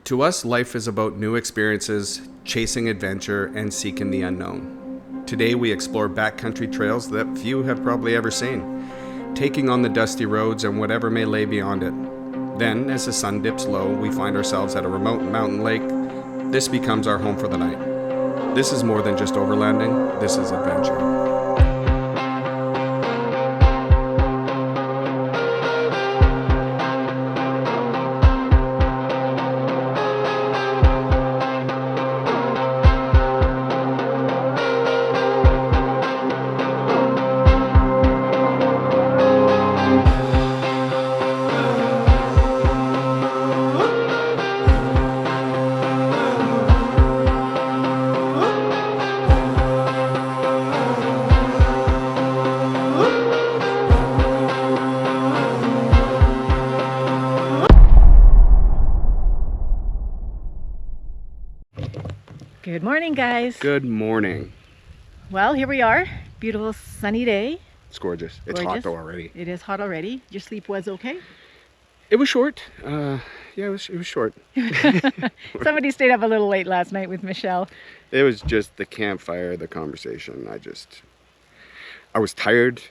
To us, life is about new experiences, chasing adventure, and seeking the unknown. Today we explore backcountry trails that few have probably ever seen, taking on the dusty roads and whatever may lay beyond it. Then, as the sun dips low, we find ourselves at a remote mountain lake. This becomes our home for the night. This is more than just overlanding, this is adventure. Good morning, guys. Good morning. Well, here we are. Beautiful sunny day. It's gorgeous. It's hot though already. It is hot already. Your sleep was okay? It was short. Yeah, it was short. Somebody stayed up a little late last night with Michelle. It was just the campfire, the conversation. I was tired,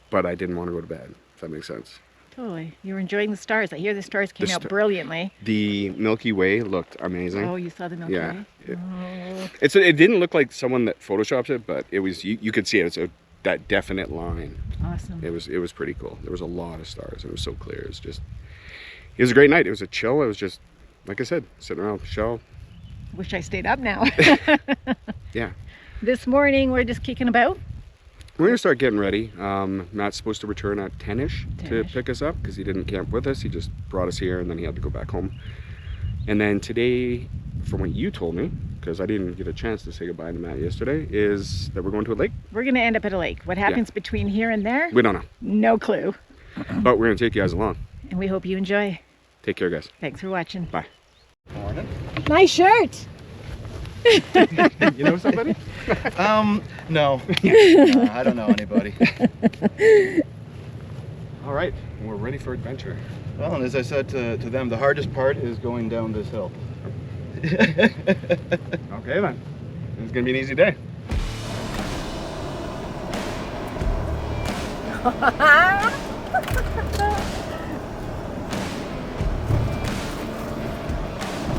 but I didn't want to go to bed, if that makes sense. Totally. You were enjoying the stars. I hear the stars came out brilliantly. The Milky Way looked amazing. Oh, you saw the Milky Way? Yeah. It didn't look like someone that photoshopped it, but it was. You could see it. It's that definite line. Awesome. It was pretty cool. There was a lot of stars, and it was so clear. It was a great night. It was a chill. It was just, like I said, sitting around with Michelle. Wish I stayed up now. Yeah. This morning we're just kicking about. We're going to start getting ready. Matt's supposed to return at 10-ish to pick us up because he didn't camp with us. He just brought us here and then he had to go back home. And then today, from what you told me, because I didn't get a chance to say goodbye to Matt yesterday, is that we're going to a lake. We're going to end up at a lake. What happens between here and there? We don't know. No clue. But we're going to take you guys along. And we hope you enjoy. Take care, guys. Thanks for watching. Bye. Morning. Nice shirt. You know somebody? No. I don't know anybody. All right, we're ready for adventure. Well, and as I said to them, the hardest part is going down this hill. Okay then. It's gonna be an easy day.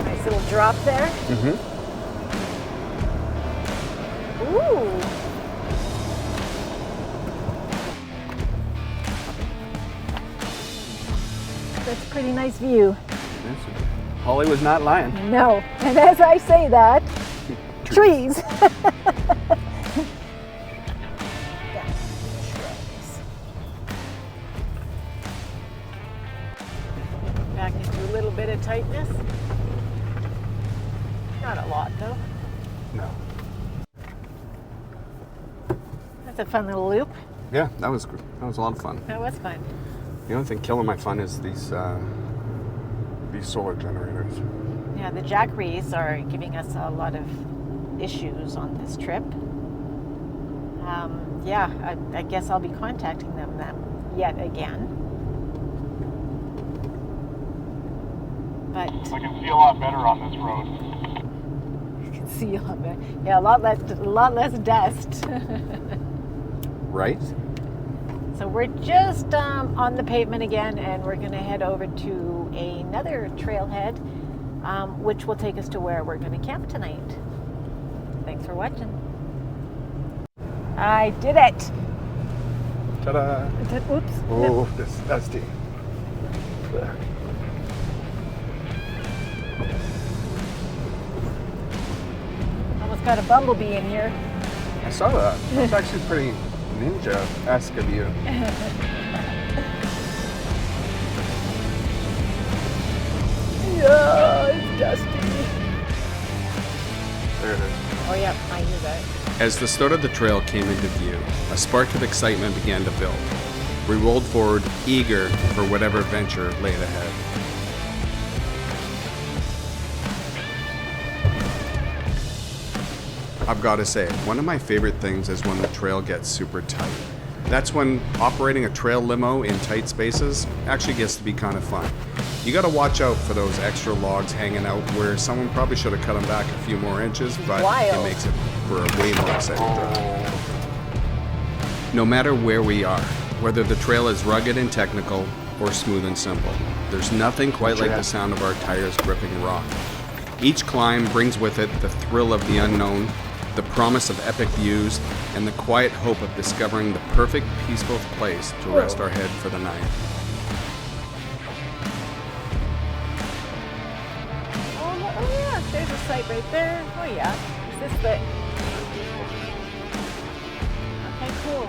Nice little drop there. Mm-hmm. Ooh. That's a pretty nice view. Holly was not lying. No, and as I say that, trees. Back into a little bit of tightness. Not a lot though. No. That's a fun little loop. Yeah, that was a lot of fun. That was fun. The only thing killing my fun is these solar generators. Yeah, the Jackeries are giving us a lot of issues on this trip. Yeah, I guess I'll be contacting them yet again. But I can see a lot better on this road. you can see a lot better. Yeah, a lot less dust. Right? So we're just on the pavement again, and we're going to head over to another trailhead, which will take us to where we're going to camp tonight. Thanks for watching. I did it! Ta-da! Oops. Oh, this is dusty. Almost got a bumblebee in here. I saw that. That's actually pretty ninja-esque of you. Yeah, it's dusty. There it is. Oh yeah, I hear that. As the start of the trail came into view, a spark of excitement began to build. We rolled forward, eager for whatever adventure lay ahead. I've got to say, one of my favorite things is when the trail gets super tight. That's when operating a trail limo in tight spaces actually gets to be kind of fun. You got to watch out for those extra logs hanging out where someone probably should have cut them back a few more inches, but Wild. it makes it for a way more exciting drive. No matter where we are, whether the trail is rugged and technical or smooth and simple, there's nothing quite like the sound of our tires gripping rock. Each climb brings with it the thrill of the unknown, the promise of epic views, and the quiet hope of discovering the perfect, peaceful place to rest our head for the night. Oh yeah, there's a site right there. Oh yeah, is this the... Okay, cool.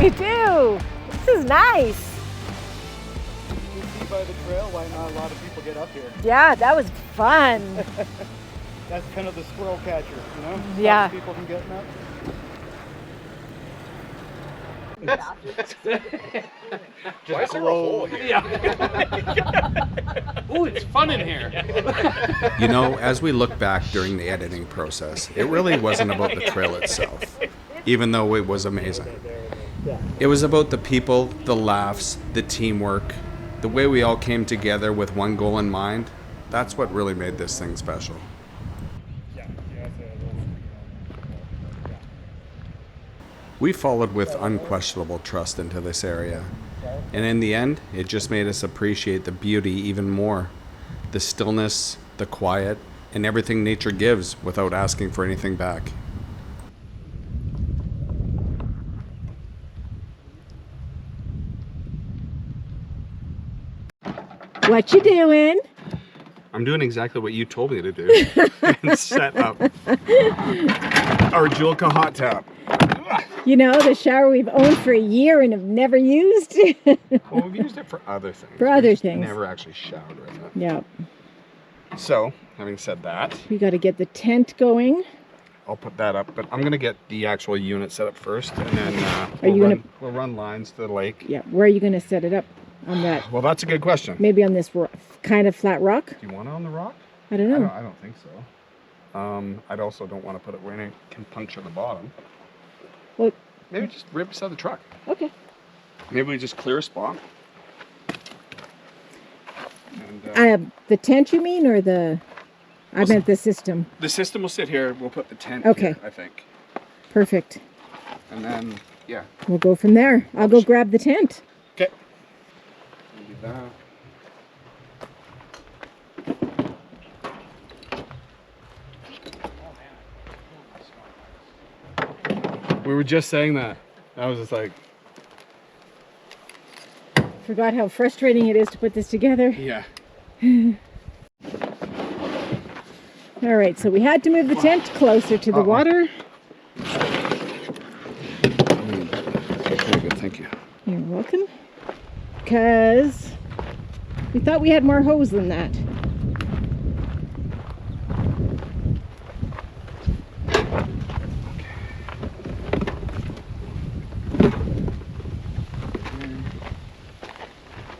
We do! This is nice! You see by the trail why not a lot of people get up here. Yeah, that was fun. That's kind of the squirrel catcher, you know? Yeah. Stops people from getting up. Why is there a hole here? Yeah. Ooh, it's fun in here. You know, as we look back during the editing process, it really wasn't about the trail itself, even though it was amazing. It was about the people, the laughs, the teamwork, the way we all came together with one goal in mind. That's what really made this thing special. We followed with unquestionable trust into this area, and in the end, it just made us appreciate the beauty even more. The stillness, the quiet, and everything nature gives without asking for anything back. What you doing? I'm doing exactly what you told me to do and set up our Julka hot tub. You know, the shower we've owned for a year and have never used. Well, we've used it for other things. For other We've things. Never actually showered with it. Yeah. So, having said that, We got to get the tent going. I'll put that up, but I'm gonna get the actual unit set up first, and then we'll run lines to the lake. Yeah. Where are you going to set it up? On that? Well, that's a good question. Maybe on this kind of flat rock? Do you want it on the rock? I don't know. I don't think so. I also don't want to put it where it can puncture the bottom. Well, maybe just right beside the truck. Okay. Maybe we just clear a spot. And, the tent you mean, or the... I meant the system. the system will sit here. We'll put the tent Okay. here, I think. Perfect. And then, yeah. We'll go from there. I'll go grab the tent. Okay. Do that. We were just saying that. I was just like, Forgot how frustrating it is to put this together. yeah. All right, so we had to move the tent closer to the water. Very good, thank you. You're welcome. Because we thought we had more hose than that.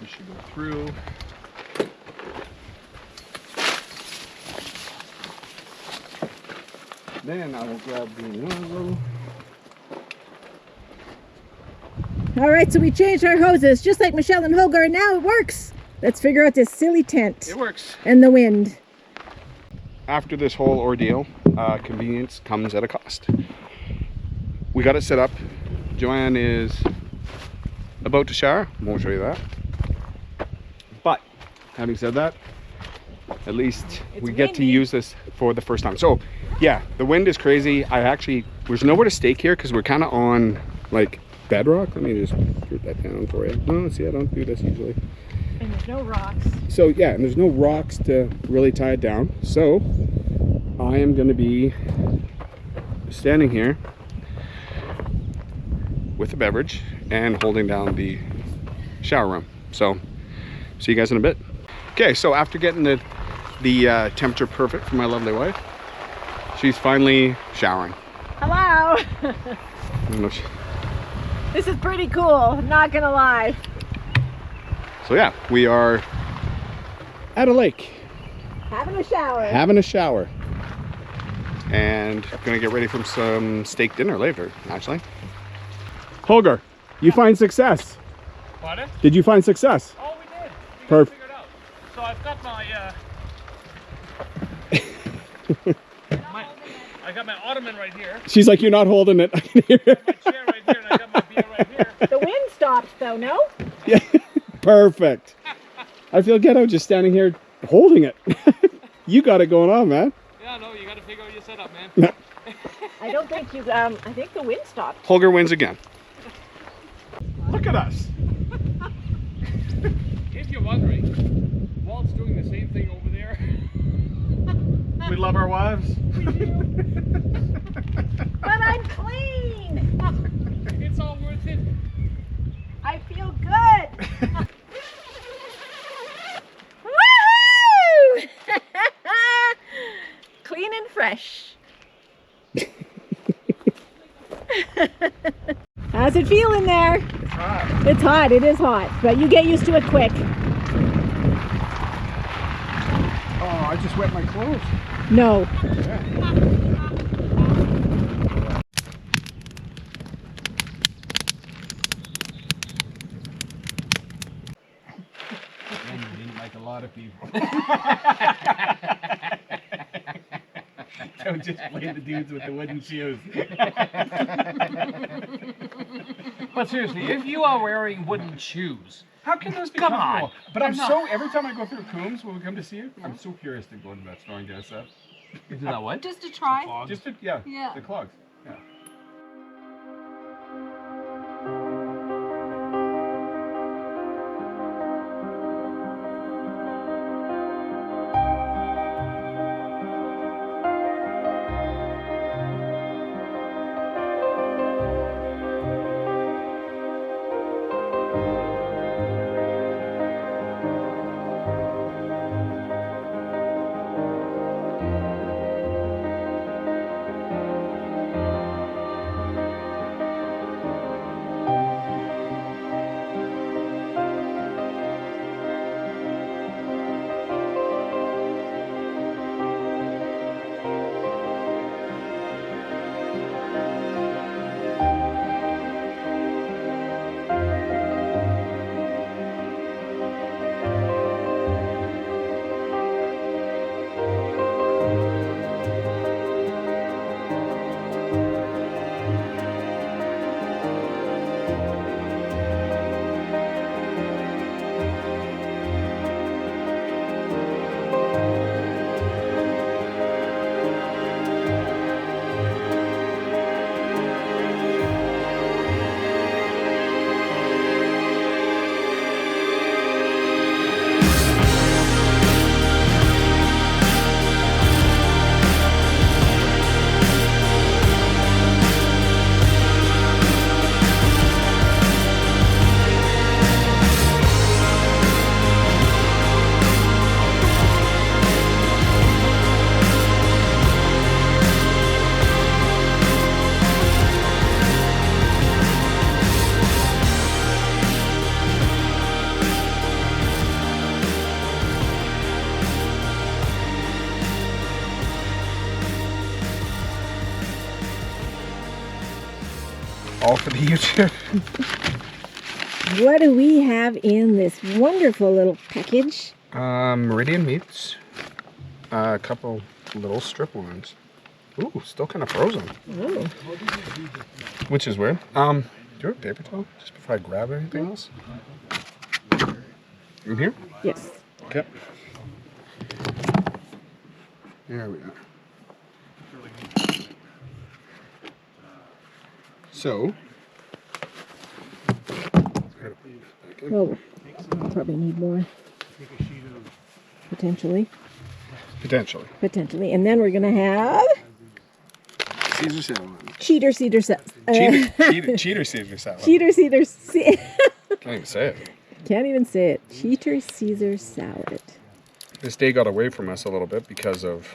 We should go through. Then I will grab the nozzle. All right, so we changed our hoses, just like Michelle and Hogar. Now it works. Let's figure out this silly tent It works. and the wind. After this whole ordeal, convenience comes at a cost. We got it set up. Joanne is about to shower. Won't show you that. But having said that, at least we get to windy. use this for the first time. So yeah, the wind is crazy. There's nowhere to stake here because we're kind of on like bedrock. Let me just put that down for you. No, see, I don't do this usually. And there's no rocks. So yeah, and there's no rocks to really tie it down. So I am going to be standing here with a beverage and holding down the shower room. So see you guys in a bit. Okay, so after getting the temperature perfect for my lovely wife, she's finally showering. Hello. I don't know if she- This is pretty cool, not gonna lie. So yeah, we are at a lake Having a shower. having a shower. and gonna get ready for some steak dinner later, actually. Holger, you find success. Pardon? Did you find success? Oh, we did. We Perfect. figured out. So I've got my, I got my ottoman right here. She's like, you're not holding it. I can hear it. My chair right here, and I got my beer right here. The wind stopped though, no? Yeah, perfect. I feel ghetto just standing here holding it. You got it going on, man. Yeah, no, you got to figure out your setup, man. I don't think you, I think the wind stopped. Holger wins again. Look at us. If you're wondering, Walt's doing the same thing over there. We love our wives. But I'm clean! It's all worth it. I feel good! Woohoo! Clean and fresh. How's it feeling there? It's hot. It's hot, it is hot, but you get used to it quick. Oh, I just wet my clothes. No. And you didn't like a lot of people. Don't just blame the dudes with the wooden shoes. But seriously, if you are wearing wooden shoes, How can those be Come comfortable? on. But I'm No. so, every time I go through Coombs when we come to see you, I'm so curious to go into that store and get stuff. is that what? Just to try. Just to, yeah, Yeah. the clogs. Yeah. All for the YouTube. What do we have in this wonderful little package? Meridian meats. A couple little strip ones. Ooh, still kind of frozen. Ooh. Which is weird. Do you have a paper towel? Just before I grab anything else? In here? Yes. Okay. There we are. So. Oh, probably need more. Potentially. Potentially. And then we're going to have Caesar salad. cheater cedar salad. Cheater Caesar salad. Cheater cedar Can't even say it. Can't even say it. Cheater Caesar salad. This day got away from us a little bit because of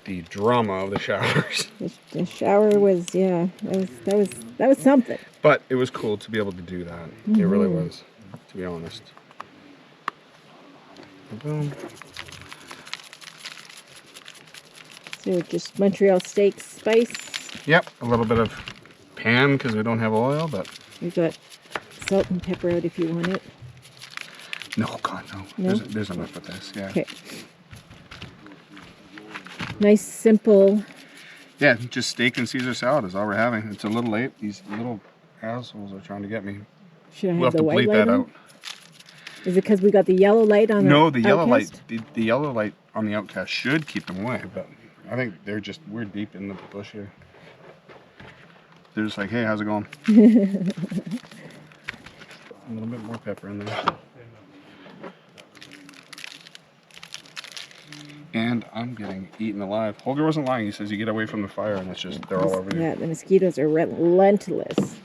the drama of the showers. The shower was, yeah, that was something. But it was cool to be able to do that. It really was, to be honest. Boom. So just Montreal steak spice. Yep, a little bit of pan because we don't have oil, but We've got salt and pepper out if you want it. no, God, no. No? There's enough with this, yeah. Okay. Nice, simple. Yeah, just steak and Caesar salad is all we're having. It's a little late. These little assholes are trying to get me. Should I have We'll have the to white bleep light that on? out. Is it because we got the yellow light on No, the yellow light. Outcast? The yellow light on the Outcast should keep them away, but I think we're deep in the bush here. They're just like, hey, how's it going? A little bit more pepper in there. And I'm getting eaten alive. Holger wasn't lying. He says you get away from the fire and it's just, they're all over you. Yeah, the mosquitoes are relentless.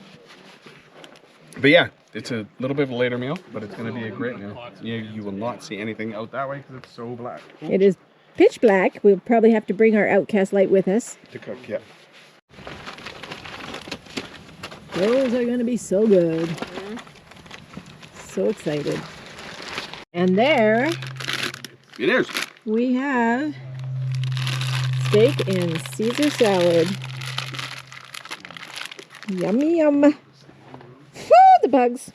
But yeah, it's a little bit of a later meal, but it's going to be a great meal. You will not see anything out that way because it's so black. Ooh. It is pitch black. We'll probably have to bring our Outcast light with us. To cook, yeah. Those are going to be so good. So excited. And there It is. we have steak and Caesar salad. Yummy, yum. Woo, the bugs.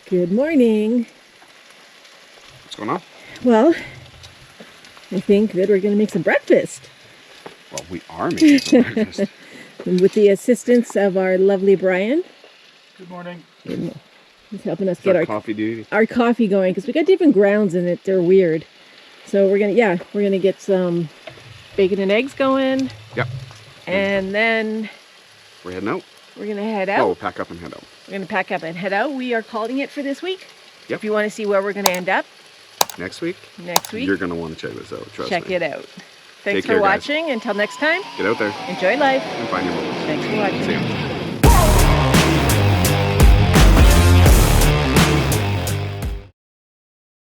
Good morning. What's going on? Well, I think that we're going to make some breakfast. Well, we are making some breakfast. And with the assistance of our lovely Brian. Good morning. He's helping us Is get that coffee duty? our coffee going because we got different grounds in it. They're weird. So we're gonna get some bacon and eggs going. Yep. And then We're heading out. we're gonna head Oh, out. we'll pack up and head out. We're gonna pack up and head out. We are calling it for this week. Yep. If you want to see where we're gonna end up Next week, next week, you're going to want to check this out. Trust check me. it out. Thanks Take care, for guys. watching. Until next time, Get out there enjoy life. and find your moments. Thanks for watching. See ya.